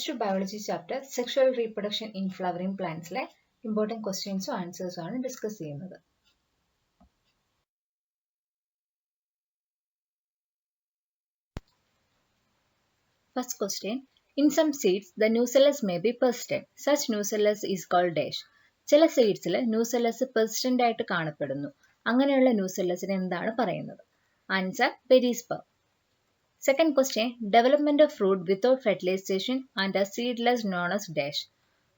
Plus 2 biology chapter sexual reproduction in flowering plants le important questions or answers ആണ് discuss ചെയ്യുന്നത്. First question. In some seeds, the nucellus may be persistent. Such nucellus is called dash. ചില സീഡ്സിൽ nucellus persistent ആയിട്ട് കാണപ്പെടുന്നു. അങ്ങനെയുള്ള ന്യൂസെല്ലസിനെ എന്താണ് പറയുന്നത്? Answer പെരിസ്പെർം. Second question. Development of fruit without fertilization and a seedless known as dash.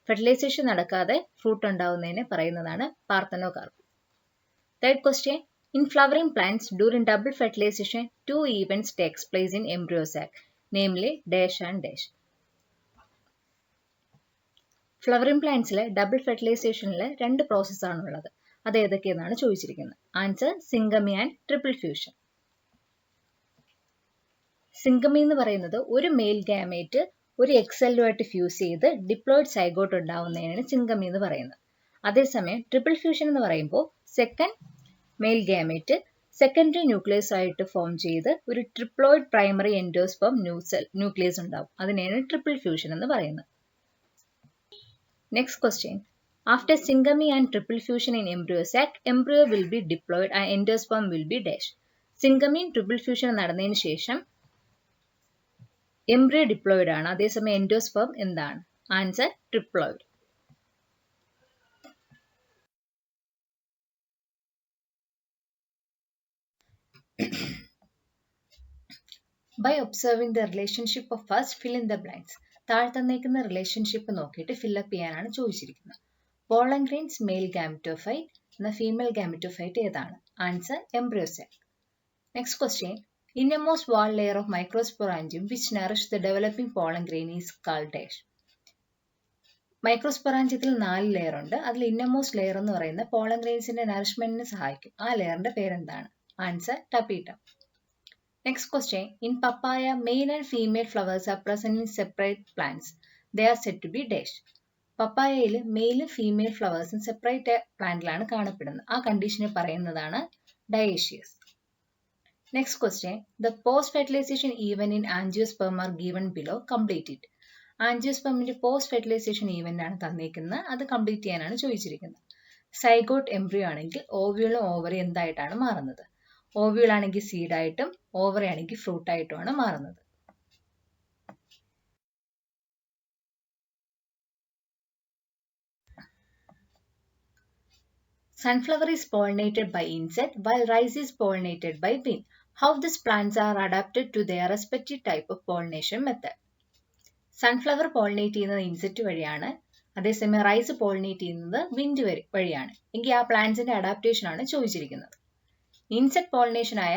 Fertilization നടക്കാതെ fruit ഉണ്ടാവുന്നതിനെ പറയുന്നതാണ് പാർത്തനോകാർപ്പ്. Third question. In flowering plants, during double fertilization, two events takes place in embryo sac, namely dash and dash. Flowering പ്ലാന്റ്സിലെ double ഫെർട്ടിലൈസേഷനിൽ രണ്ട് process ആണുള്ളത്. അത് ഏതൊക്കെയെന്നാണ് ചോദിച്ചിരിക്കുന്നത്. Answer syngamy and triple fusion. Syngamy എന്ന് പറയുന്നത് ഒരു മെയിൽ ഗാമേറ്റ് ഒരു എക്സെല്ലുമായിട്ട് ഫ്യൂസ് ചെയ്ത് ഡിപ്ലോയിഡ് സൈഗോട്ട് ഉണ്ടാവുന്നതിനാണ് സിംഗമി എന്ന് പറയുന്നത്. അതേസമയം ട്രിപ്പിൾ ഫ്യൂഷൻ എന്ന് പറയുമ്പോൾ second male gamete secondary nucleus ആയിട്ട് ഫോം ചെയ്ത് ഒരു ട്രിപ്ലോയിഡ് പ്രൈമറി എൻഡോസ്പെർം ന്യൂക്ലിയസ് ഉണ്ടാവും. അതിനെയാണ് ട്രിപ്പിൾ ഫ്യൂഷൻ എന്ന് പറയുന്നത്. Next question. After syngamy and triple fusion in embryo sac, embryo will be diploid and endosperm will be dash. Syngamy triple fusion നടന്നതിന് ശേഷം embryo diploid ആണ്. അതേസമയം endosperm എന്താണ്? Answer triploid. By observing the relationship of first fill in the blanks. താഴെ തന്നേക്കുന്ന relationship നോക്കിയിട്ട് fill up ചെയ്യാനാണ് ചോദിച്ചിരിക്കുന്നത്. Pollen grains male gametophyte എന്ന ഫീമെയിൽ ഗാമറ്റോഫൈറ്റ് ഏതാണ്? Answer embryo sac. Next question. Innermost wall layer of microsporangium which nourish the developing pollen grain is called dash. മൈക്രോസ്പൊറാഞ്ചിയത്തിൽ 4 layer ഉണ്ട്. അതിൽ innermost layer എന്ന് പറയുന്ന പോളൻ ഗ്രെയിൻസിന്റെ നറിഷ്മെന്റിന് സഹായിക്കും. ആ ലെയറിന്റെ പേരെന്താണ്? Answer ടപീറ്റം. Next question. In papaya, male and female flowers are present in separate plants. They are said to be dash. പപ്പായയിൽ മെയിലും ഫീമെയിൽ ഫ്ലവേഴ്സും സെപ്പറേറ്റ് പ്ലാന്റിലാണ് കാണപ്പെടുന്നത്. ആ കണ്ടീഷനെ പറയുന്നതാണ് dioecious. Next question. The post fertilization event in angiosperm are given below. Complete it. ആൻജിയോസ്പെർമിന്റെ post fertilization event ആണ് തന്നിരിക്കുന്നത്. അത് കംപ്ലീറ്റ് ചെയ്യാനാണ് ചോദിച്ചിരിക്കുന്നത്. സൈഗോട്ട് എംബ്രിയോ ആണെങ്കിൽ ഓവ്യൂളും ഓവറി എന്തായിട്ടാണ് മാറുന്നത്? ഓവ്യൂൾ ആണെങ്കിൽ സീഡായിട്ടും ഓവറി ആണെങ്കിൽ ഫ്രൂട്ടായിട്ടുമാണ് മാറുന്നത്. Sunflower is pollinated by insect while rice is pollinated by bee. How these plants are adapted to their respective type of pollination method? Sunflower pollinate ചെയ്യുന്നത് insect വഴിയാണ്. അതേസമയം rice pollinate ചെയ്യുന്നത് wind വഴിയാണ്. എങ്കിൽ ആ പ്ലാന്റ്സിന്റെ അഡാപ്റ്റേഷൻ ആണ് ചോദിച്ചിരിക്കുന്നത്. ഇൻസെക്ട് പോളിനേഷൻ ആയ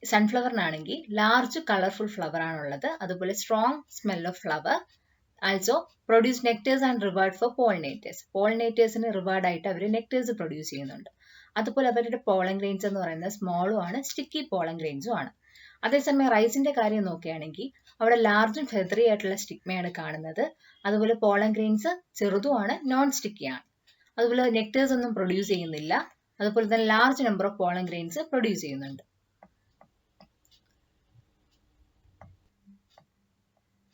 സൺഫ്ലവറിനാണെങ്കിൽ ലാർജ് കളർഫുൾ ഫ്ലവർ ആണുള്ളത്. അതുപോലെ strong smell of flower. Also produce nectars and reward for pollinators. പോളിനേറ്റേഴ്സിന് റിവാർഡ് ആയിട്ട് അവർ നെക്ടേഴ്സ് പ്രൊഡ്യൂസ് ചെയ്യുന്നുണ്ട്. അതുപോലെ അവരുടെ പോളൻ ഗ്രെയിൻസ് എന്ന് പറയുന്നത് സ്മോളും ആണ്, സ്റ്റിക്കി പോളൻ ഗ്രെയിൻസും ആണ്. അതേസമയം റൈസിന്റെ കാര്യം നോക്കുകയാണെങ്കിൽ അവിടെ ലാർജും ഫെദറി ആയിട്ടുള്ള സ്റ്റിഗ്മയാണ് കാണുന്നത്. അതുപോലെ പോളൻ ഗ്രെയിൻസ് ചെറുതുമാണ്, നോൺ സ്റ്റിക്കിയാണ്. അതുപോലെ നെക്ടേഴ്സ് ഒന്നും പ്രൊഡ്യൂസ് ചെയ്യുന്നില്ല. അതുപോലെ തന്നെ large number of pollen grains produce ചെയ്യുന്നുണ്ട്.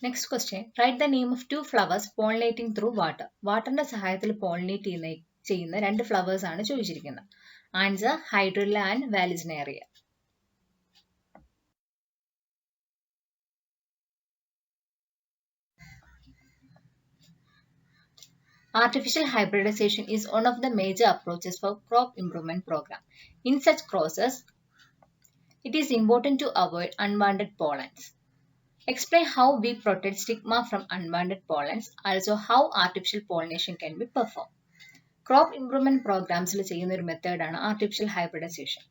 Next question. Write the name of 2 flowers pollinating through water. വാട്ടറിന്റെ സഹായത്തിൽ പോളിനേറ്റ് ചെയ്യുന്ന 2 ഫ്ലവേഴ്സ് ആണ് ചോദിച്ചിരിക്കുന്നത്. Answer Hydrilla and Vallisneria. Artificial hybridization is one of the major approaches for crop improvement program. In such crosses, it is important to avoid unwanted pollens. Explain how we protect stigma from unwanted pollens, also how artificial pollination can be performed. Crop improvement programs-ൽ ചെയ്യുന്ന ഒരു മെത്തേഡാണ് artificial hybridisation.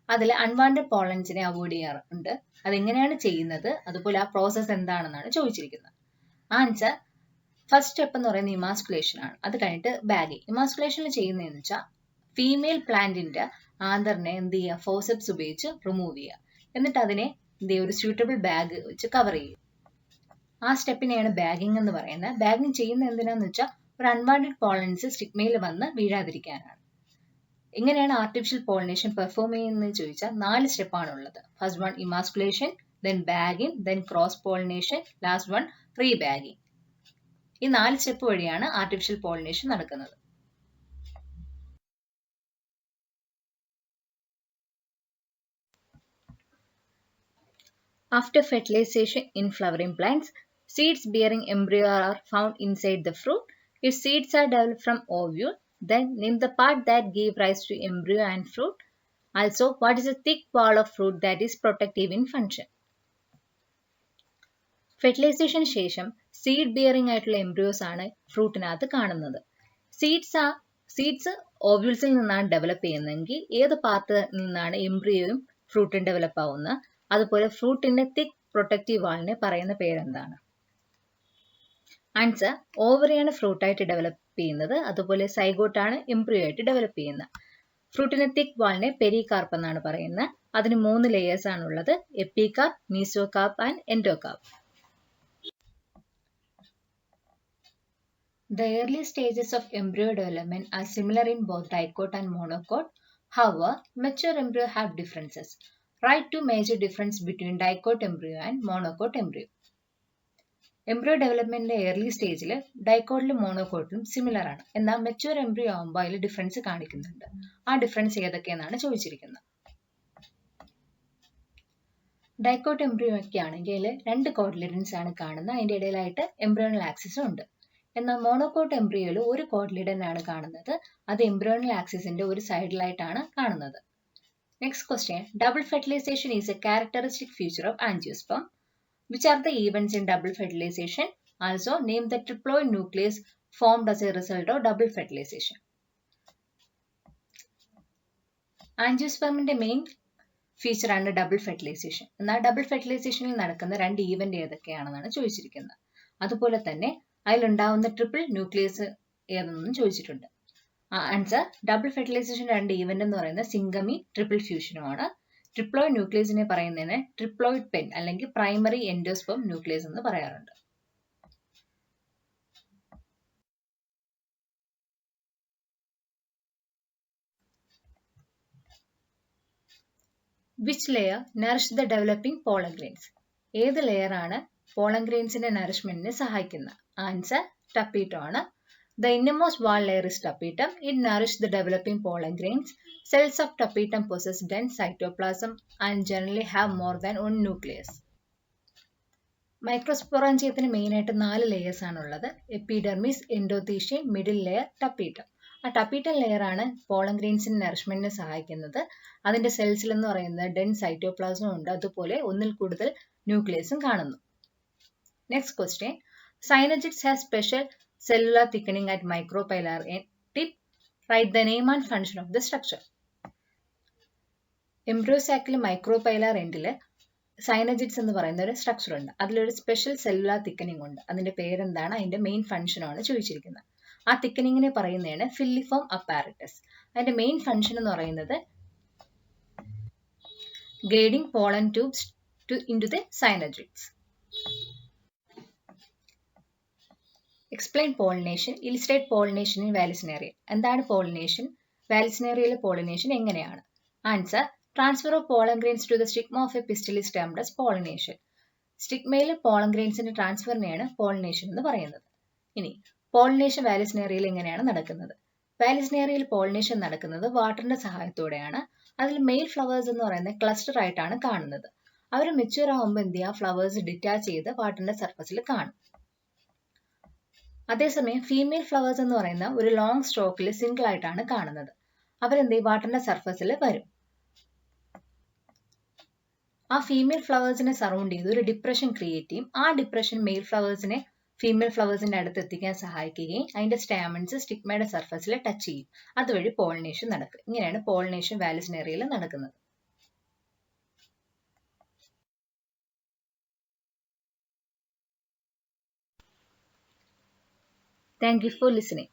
അതിൽ unwanted പോളൻസിനെ avoid ചെയ്യാറുണ്ട്. അതെങ്ങനെയാണ് ചെയ്യുന്നത്, അതുപോലെ ആ process എന്താണെന്നാണ് ചോദിച്ചിരിക്കുന്നത്. ആൻസർ ഫസ്റ്റ് സ്റ്റെപ്പ് എന്ന് പറയുന്നത് ഇമാസ്കുലേഷൻ ആണ്. അത് കഴിഞ്ഞിട്ട് ബാഗിങ്. ഇമാസ്കുലേഷനിൽ ചെയ്യുന്നതെന്ന് വെച്ചാൽ ഫീമെയിൽ പ്ലാന്റിന്റെ ആന്തറിനെ എന്ത് ചെയ്യുക, ഫോസെപ്സ് ഉപയോഗിച്ച് റിമൂവ് ചെയ്യുക. എന്നിട്ട് അതിനെ എന്ത് ചെയ്യുക, ഒരു സ്യൂട്ടബിൾ ബാഗ് വെച്ച് കവർ ചെയ്യും. ആ സ്റ്റെപ്പിനെയാണ് ബാഗിങ് എന്ന് പറയുന്നത്. ബാഗിങ് ചെയ്യുന്നത് എന്തിനാന്ന് വെച്ചാൽ ഒരു അൺവാണ്ടഡ് പോളൻസ് സ്റ്റിഗ്മയിൽ വന്ന് വീഴാതിരിക്കാനാണ്. എങ്ങനെയാണ് ആർട്ടിഫിഷ്യൽ പോളിനേഷൻ പെർഫോം ചെയ്യുന്നത് ചോദിച്ചാൽ 4 സ്റ്റെപ്പാണുള്ളത്. First one emasculation, then bagging, then cross pollination, last one rebagging. ഈ 4 സ്റ്റെപ്പ് വഴിയാണ് ആർട്ടിഫിഷ്യൽ പോളിനേഷൻ നടക്കുന്നത്. After fertilization in flowering plants, seeds bearing embryo are found inside the fruit. If seeds are developed from ovule, then name the part that gave rise to embryo and fruit. Also, what is a thick wall of fruit that is protective in function? ഫെർട്ടിലൈസേഷന് ശേഷം seed bearing ആയിട്ടുള്ള embryos ആണ് ഫ്രൂട്ടിനകത്ത് കാണുന്നത്. Seeds ഓവ്യൂൾസിൽ നിന്നാണ് develop ചെയ്യുന്നതെങ്കിൽ ഏത് പാർട്ടിൽ നിന്നാണ് എംബ്രിയോയും ഫ്രൂട്ടും develop ആവുന്നത്? അതുപോലെ ഫ്രൂട്ടിന്റെ തിക് പ്രൊട്ടക്റ്റീവ് വാളിനെ പറയുന്ന പേരെന്താണ്? ആൻസർ, ഓവറിയാണ് ഫ്രൂട്ടായിട്ട് ഡെവലപ്പ് ചെയ്യുന്നത്. അതുപോലെ സൈഗോട്ടാണ് എംബ്രിയോ ആയിട്ട് ഡെവലപ്പ് ചെയ്യുന്നത്. ഫ്രൂട്ടിന്റെ തിക് വാളിനെ പെരികാർപ്പ് എന്നാണ് പറയുന്നത്. അതിന് 3 ലെയേഴ്സ് ആണുള്ളത്: epicarp, mesocarp and endocarp. The early stages of embryo development are similar in both dicot and monocot. However, mature embryo have differences. Write 2 major differences between dicot embryo and monocot embryo. Embryo ഡെവലപ്മെന്റിന്റെ early സ്റ്റേജിൽ ഡൈക്കോട്ടിലും മോണോകോട്ടിലും similar ആണ്. എന്നാൽ mature embryo ആകുമ്പോൾ അതിൽ difference കാണിക്കുന്നുണ്ട്. ആ difference ഏതൊക്കെയെന്നാണ് ചോദിച്ചിരിക്കുന്നത്. ഡൈക്കോട്ട് എംബ്രിയോ ഒക്കെ ആണെങ്കിൽ 2 കോട്ടിലിഡൻസ് ആണ് കാണുന്നത്. അതിന്റെ ഇടയിലായിട്ട് എംബ്രിയോണൽ ആക്സിസും ഉണ്ട്. എന്നാൽ മോണോകോട്ട് എംബ്രിയോയിൽ ഒരു കോട്ടിലിഡൻ ആണ് കാണുന്നത്. അത് എംബ്രിയോണൽ ആക്സിസിന്റെ ഒരു സൈഡിലായിട്ടാണ് കാണുന്നത്. Next question, double fertilization is a characteristic feature of angiosperm. Which are the events in double fertilization? Also, name the triploid nucleus formed as a result of double fertilization. ആൻജിയോസ്പെർമിന്റെ main feature ആണ് double fertilization. എന്നാൽ double ഫെർട്ടിലൈസേഷനിൽ നടക്കുന്ന 2 event ഏതൊക്കെയാണെന്നാണ് ചോദിച്ചിരിക്കുന്നത്. അതുപോലെ തന്നെ അതിലുണ്ടാവുന്ന triple nucleus ഏതെന്നും ചോദിച്ചിട്ടുണ്ട്. Answer, double fertilisation 2 event എന്ന് പറയുന്നത് സിംഗമി, ട്രിപ്പിൾ ഫ്യൂഷനുമാണ്. ട്രിപ്ലോയിഡ് ന്യൂക്ലിയസിനെ പറയുന്നതിന് ട്രിപ്ലോയിഡ് പെൻ അല്ലെങ്കിൽ പ്രൈമറി എൻഡോസ്പെർം ന്യൂക്ലിയസ് എന്ന് പറയാറുണ്ട്. Which layer Nourish the developing pollen grains? ഏത് ലെയർ ആണ് പോളൻ ഗ്രെയിൻസിന്റെ നറിഷ്മെന്റിനെ സഹായിക്കുന്നത്? ആൻസർ, ടപ്പീറ്റം ആണ്. The innermost wall layer is tapetum. It nourishes the developing pollen grains. Cells of tapetum possess dense cytoplasm and generally have more than 1 nucleus. മൈക്രോസ്പോറാഞ്ചിയത്തിന് മെയിനായിട്ട് 4 layers ആണുള്ളത്: epidermis, എൻഡോതീഷ്യൻ, middle layer, tapetum. ആ tapetum layer ആണ് pollen ഗ്രെയിൻസിന്റെ നറിഷ്മെന്റിനെ സഹായിക്കുന്നത്. അതിന്റെ സെൽസിൽ എന്ന് പറയുന്നത് dense cytoplasm ഉണ്ട്. അതുപോലെ ഒന്നിൽ കൂടുതൽ ന്യൂക്ലിയസും കാണുന്നു. Next question, synergids have special cellular thickening at micropylar tip. Write the name and function of the structure. എംബ്രിയോസാക്കിൽ മൈക്രോപൈലാർ എൻഡിൽ സൈനജിഡ്സ് എന്ന് പറയുന്ന ഒരു സ്ട്രക്ചർ ഉണ്ട്. അതിലൊരു സ്പെഷ്യൽ സെല്ലുലാർ തിക്കനിങ് ഉണ്ട്. അതിന്റെ പേരെന്താണ്? അതിന്റെ മെയിൻ ഫംഗ്ഷനാണ് ചോദിച്ചിരിക്കുന്നത്. ആ തിക്കനിങ്ങിനെ പറയുന്നതാണ് ഫില്ലിഫോം അപ്പാരറ്റസ്. അതിന്റെ മെയിൻ ഫംഗ്ഷൻ എന്ന് പറയുന്നത് guiding pollen tubes into the synagids. Explain pollination. Illustrate pollination in Vallisneria. എന്താണ് pollination? Vallisneriaയിലെ pollination എങ്ങനെയാണ്? Answer, transfer of pollen grains to the stigma of a pistil is termed as pollination. സ്റ്റിഗ്മയിൽ pollen grainsന്റെ ട്രാൻസ്ഫറിനെയാണ് pollination എന്ന് പറയുന്നത്. ഇനി pollination വാലിസ്നേറിയയിൽ എങ്ങനെയാണ് നടക്കുന്നത്? വാലിസ്നേറിയയിൽ pollination നടക്കുന്നത് വാട്ടറിന്റെ സഹായത്തോടെയാണ്. അതിൽ മെയിൽ ഫ്ലവേഴ്സ് എന്ന് പറയുന്നത് ക്ലസ്റ്റർ ആയിട്ടാണ് കാണുന്നത്. അവർ മെച്യൂർ ആകുമ്പോൾ എന്ത് ചെയ്യുക? ഫ്ലവേഴ്സ് ഡിറ്റാച്ച് ചെയ്ത് വാട്ടറിന്റെ സർഫസിൽ കാണും. അതേസമയം ഫീമെയിൽ ഫ്ലവേഴ്സ് എന്ന് പറയുന്ന ഒരു ലോങ് സ്ട്രോക്കിൽ സിംഗിൾ ആയിട്ടാണ് കാണുന്നത്. അവരെന്ത് ചെയ്യും? വാട്ടറിന്റെ സർഫസിൽ വരും. ആ ഫീമെയിൽ ഫ്ലവേഴ്സിനെ സറൗണ്ട് ചെയ്ത് ഒരു ഡിപ്രഷൻ ക്രിയേറ്റ് ചെയ്യും. ആ ഡിപ്രഷൻ മെയിൽ ഫ്ലവേഴ്സിനെ ഫീമെയിൽ ഫ്ലവേഴ്സിന്റെ അടുത്ത് എത്തിക്കാൻ സഹായിക്കുകയും അതിന്റെ സ്റ്റാമൻസ് സ്റ്റിഗ്മയുടെ സർഫസിൽ ടച്ച് ചെയ്യും. അതുവഴി പോളിനേഷൻ നടക്കും. ഇങ്ങനെയാണ് പോളിനേഷൻ വാലിസ്നേറിയയിൽ നടക്കുന്നത്. Thank you for listening.